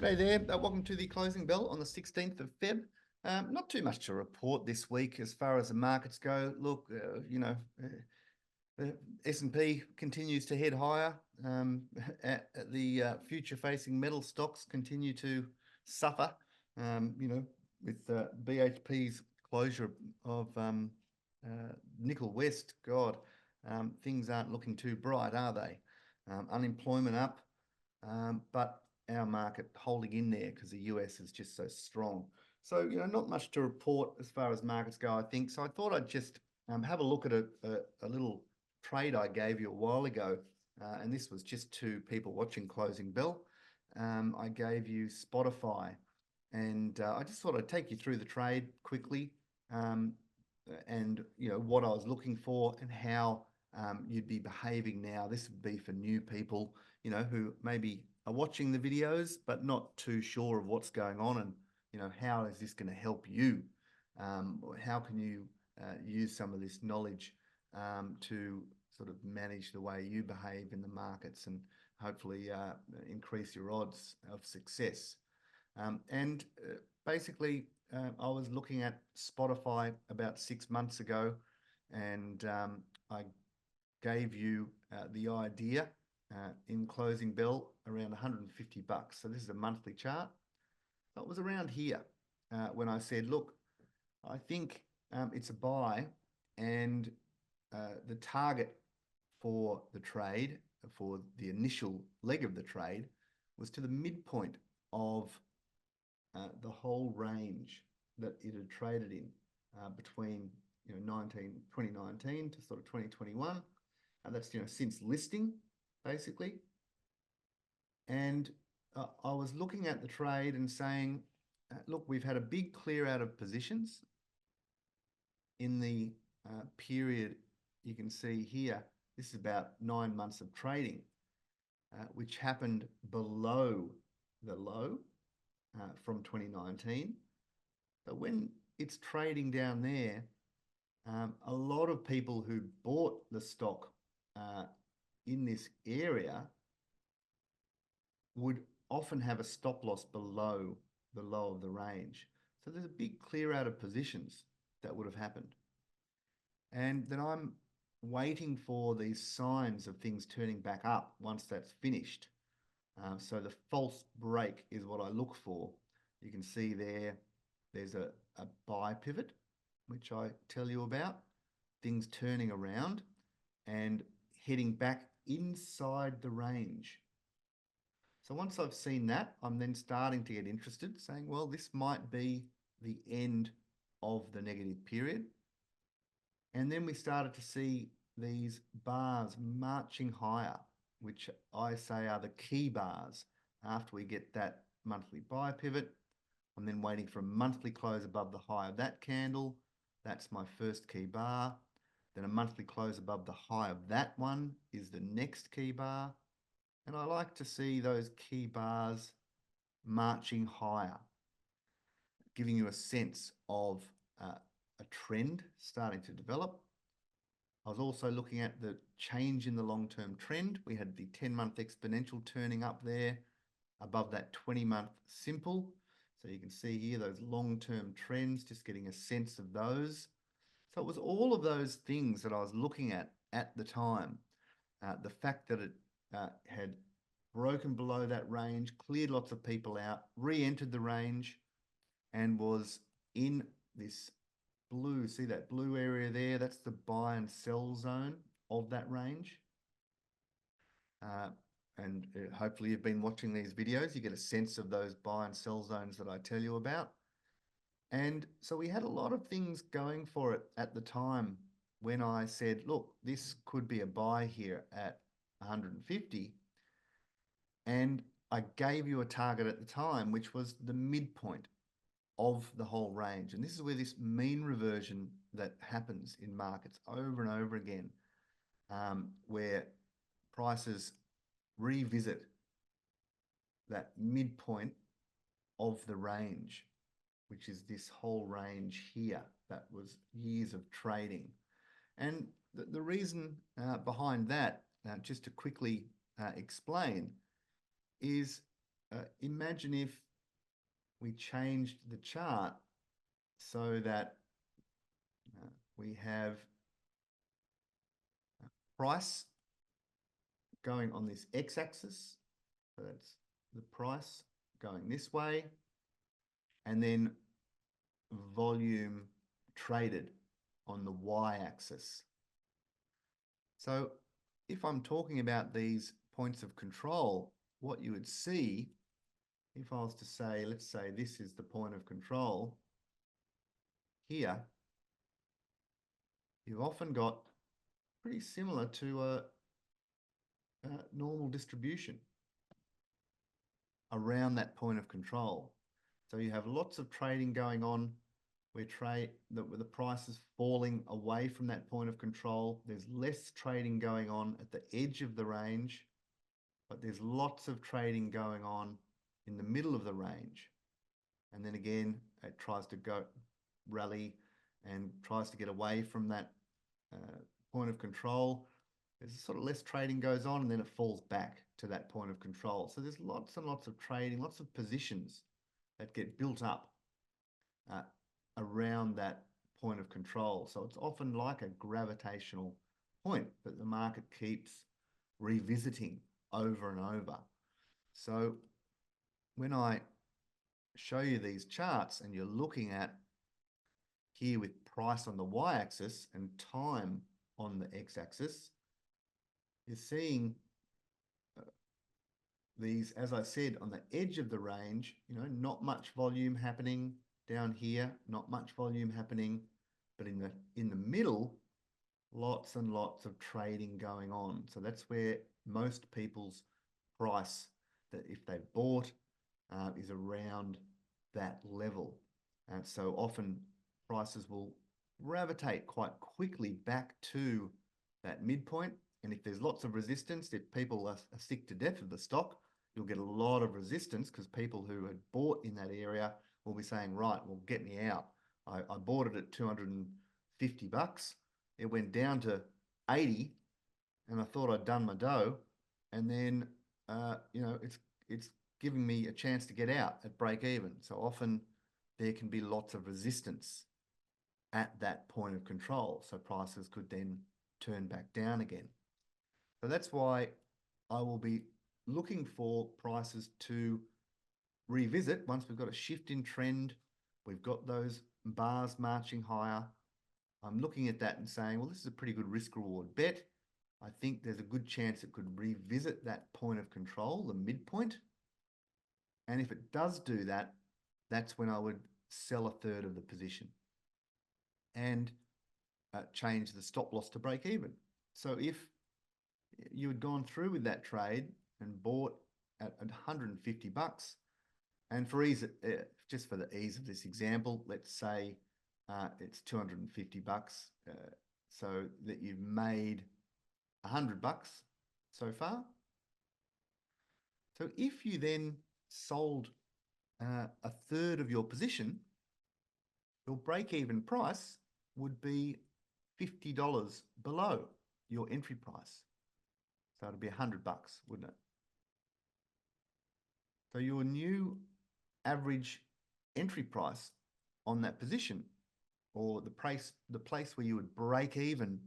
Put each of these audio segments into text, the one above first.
G'day there. Welcome to the closing bell on the 16th of Feb. Not too much to report this week as far as the markets go. Look, the S&P continues to head higher. The future-facing metal stocks continue to suffer. With BHP's closure of Nickel West, God, things aren't looking too bright, are they? Unemployment up, but our market holding in there because the US is just so strong. So, not much to report as far as markets go, I think. So I thought I'd just have a look at a little trade I gave you a while ago. And this was just to people watching Closing Bell. I gave you Spotify. And I just thought I'd take you through the trade quickly and, what I was looking for and how you'd be behaving now. This would be for new people, who maybe are watching the videos but not too sure of what's going on and, how is this going to help you? How can you use some of this knowledge to sort of manage the way you behave in the markets and hopefully increase your odds of success? Basically, I was looking at Spotify about 6 months ago, and I gave you the idea in Closing Bell around 150 bucks. So this is a monthly chart. So it was around here when I said, look, I think it's a buy, and the target for the trade, for the initial leg of the trade, was to the midpoint of the whole range that it had traded in between 2019 to sort of 2021, and that's since listing basically. And I was looking at the trade and saying, look, we've had a big clear out of positions in the period. You can see here, this is about 9 months of trading, which happened below the low from 2019. But when it's trading down there, a lot of people who bought the stock in this area would often have a stop loss below the low of the range. So there's a big clear out of positions that would have happened. And then I'm waiting for these signs of things turning back up once that's finished. So the false break is what I look for. You can see there's a buy pivot, which I tell you about, things turning around and heading back inside the range. So once I've seen that, I'm then starting to get interested, saying, well, this might be the end of the negative period. And then we started to see these bars marching higher, which I say are the key bars. After we get that monthly buy pivot, I'm then waiting for a monthly close above the high of that candle. That's my first key bar. Then a monthly close above the high of that one is the next key bar. And I like to see those key bars marching higher, giving you a sense of a trend starting to develop. I was also looking at the change in the long-term trend. We had the 10-month exponential turning up there above that 20-month simple. So you can see here those long-term trends, just getting a sense of those. So it was all of those things that I was looking at the time. The fact that it had broken below that range, cleared lots of people out, re-entered the range, and was in this blue, see that blue area there? That's the buy and sell zone of that range. And hopefully you've been watching these videos. You get a sense of those buy and sell zones that I tell you about. And so we had a lot of things going for it at the time when I said, look, this could be a buy here at 150. And I gave you a target at the time, which was the midpoint of the whole range. And this is where this mean reversion that happens in markets over and over again, where prices revisit that midpoint of the range, which is this whole range here. That was years of trading. And the reason behind that, just to quickly explain, is imagine if we changed the chart so that we have price going on this x-axis. So that's the price going this way, and then volume traded on the y-axis. So if I'm talking about these points of control, what you would see, if I was to say, let's say this is the point of control here, you've often got pretty similar to a normal distribution around that point of control. So you have lots of trading going on where the price is falling away from that point of control. There's less trading going on at the edge of the range, but there's lots of trading going on in the middle of the range. And then again, it tries to go rally and tries to get away from that point of control. There's sort of less trading goes on, and then it falls back to that point of control. So there's lots and lots of trading, lots of positions that get built up around that point of control. So it's often like a gravitational point that the market keeps revisiting over and over. So when I show you these charts and you're looking at here with price on the y-axis and time on the x-axis, you're seeing these, as I said, on the edge of the range, not much volume happening. Down here, not much volume happening, but in the middle, lots and lots of trading going on. So that's where most people's price, that if they bought, is around that level. And so often prices will gravitate quite quickly back to that midpoint. And if there's lots of resistance, if people are sick to death of the stock, you'll get a lot of resistance because people who had bought in that area will be saying, right, well, get me out. I bought it at 250 bucks. It went down to 80 and I thought I'd done my dough. And then, it's giving me a chance to get out at break even. So often there can be lots of resistance at that point of control. So prices could then turn back down again. So that's why I will be looking for prices to revisit once we've got a shift in trend. We've got those bars marching higher. I'm looking at that and saying, well, this is a pretty good risk reward bet. I think there's a good chance it could revisit that point of control, the midpoint. And if it does do that, that's when I would sell a third of the position and change the stop loss to break even. So if you had gone through with that trade and bought at 150 bucks, and for ease, just for the ease of this example, let's say it's 250 bucks, so that you've made 100 bucks so far. So if you then sold a third of your position, your break-even price would be $50 below your entry price. So it'd be 100 bucks, wouldn't it? So your new average entry price on that position, or the place where you would break even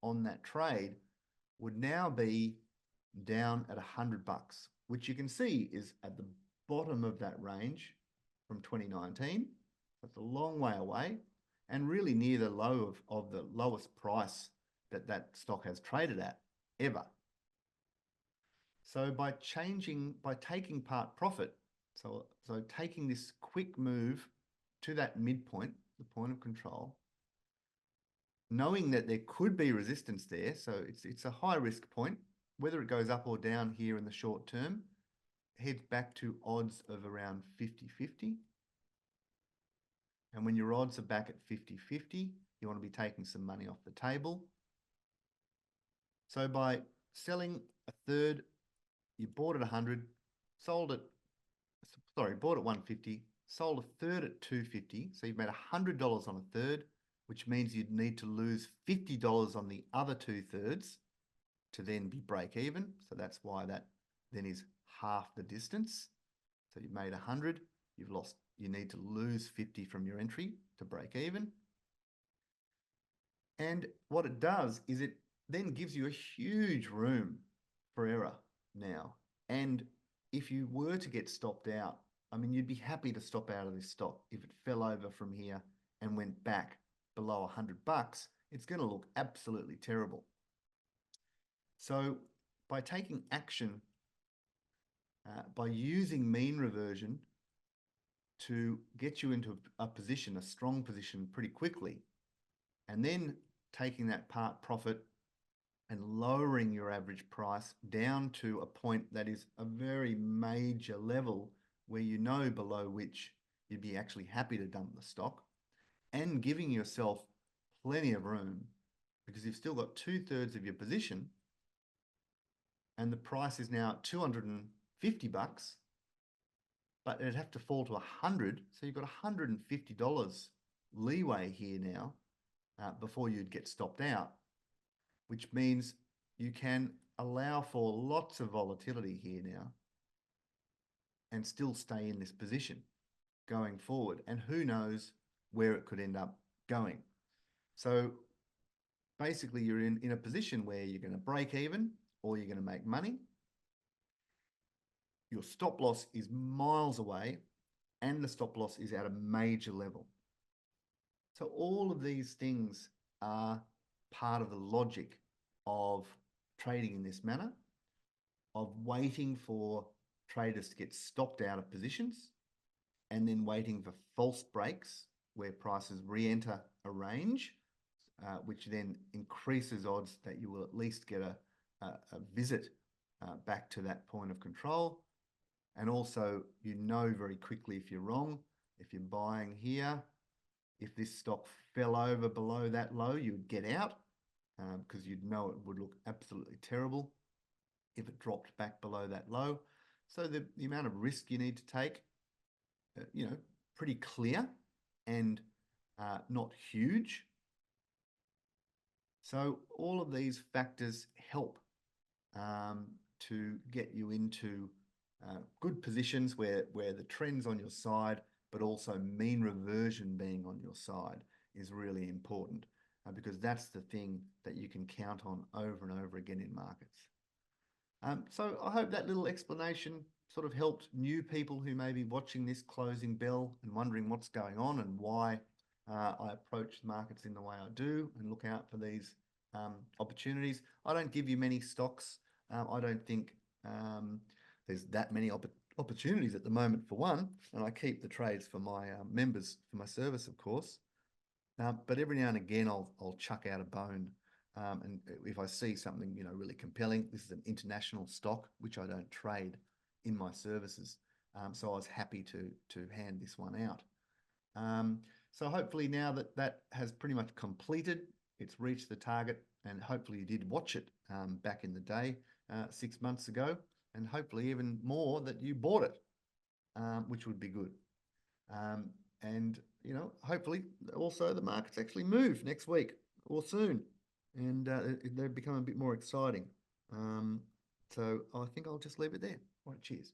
on that trade, would now be down at 100 bucks, which you can see is at the bottom of that range from 2019. That's a long way away and really near the low of the lowest price that stock has traded at ever. So by taking part profit, so taking this quick move to that midpoint, the point of control, knowing that there could be resistance there, so it's a high risk point, whether it goes up or down here in the short term, heads back to odds of around 50-50. And when your odds are back at 50-50, you want to be taking some money off the table. So by selling a third, you bought at 100, bought at 150, sold a third at 250. So you've made $100 on a third, which means you'd need to lose $50 on the other 2/3 to then be break even. So that's why that then is half the distance. So you've made 100, you need to lose 50 from your entry to break even. And what it does is it then gives you a huge room for error now. And if you were to get stopped out, I mean, you'd be happy to stop out of this stock. If it fell over from here and went back below $100, it's going to look absolutely terrible. So by taking action, by using mean reversion to get you into a position, a strong position pretty quickly, and then taking that part profit and lowering your average price down to a point that is a very major level where you know below which you'd be actually happy to dump the stock, and giving yourself plenty of room, because you've still got 2/3 of your position and the price is now $250, but it'd have to fall to 100. So you've got $150 leeway here now before you'd get stopped out, which means you can allow for lots of volatility here now and still stay in this position going forward. And who knows where it could end up going. So basically you're in a position where you're going to break even or you're going to make money. Your stop loss is miles away and the stop loss is at a major level. So all of these things are part of the logic of trading in this manner, of waiting for traders to get stopped out of positions and then waiting for false breaks where prices re-enter a range, which then increases odds that you will at least get a visit back to that point of control. And also, you know very quickly if you're wrong. If you're buying here, if this stock fell over below that low, you would get out because you'd know it would look absolutely terrible if it dropped back below that low. So the amount of risk you need to take, pretty clear and not huge. So all of these factors help to get you into good positions where the trend's on your side, but also mean reversion being on your side is really important because that's the thing that you can count on over and over again in markets. So I hope that little explanation sort of helped new people who may be watching this closing bell and wondering what's going on and why I approach the markets in the way I do and look out for these opportunities. I don't give you many stocks. I don't think there's that many opportunities at the moment for one, and I keep the trades for my members for my service, of course. But every now and again, I'll chuck out a bone. And if I see something, really compelling, this is an international stock, which I don't trade in my services. So I was happy to hand this one out. So hopefully now that has pretty much completed, it's reached the target, and hopefully you did watch it back in the day, 6 months ago, and hopefully even more that you bought it, which would be good. And, hopefully also the markets actually move next week or soon, and they become a bit more exciting. So I think I'll just leave it there. All right, cheers.